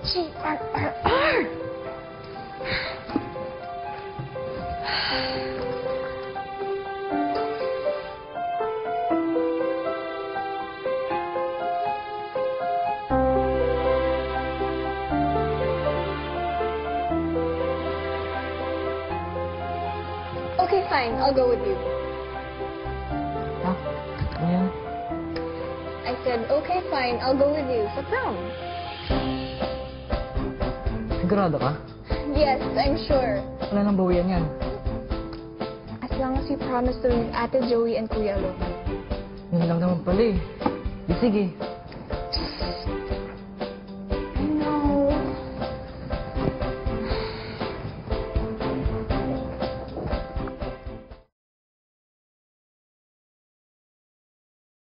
GRRR! Okay, fine. I'll go with you. Ha? Ano yan? I said, okay, fine. I'll go with you sa prom. Sigurado ka? Yes, I'm sure. Wala nang bawian yan. As long as you promise to leave Ate Joey and Kuya Lo. Yun lang naman pala eh. Di sige,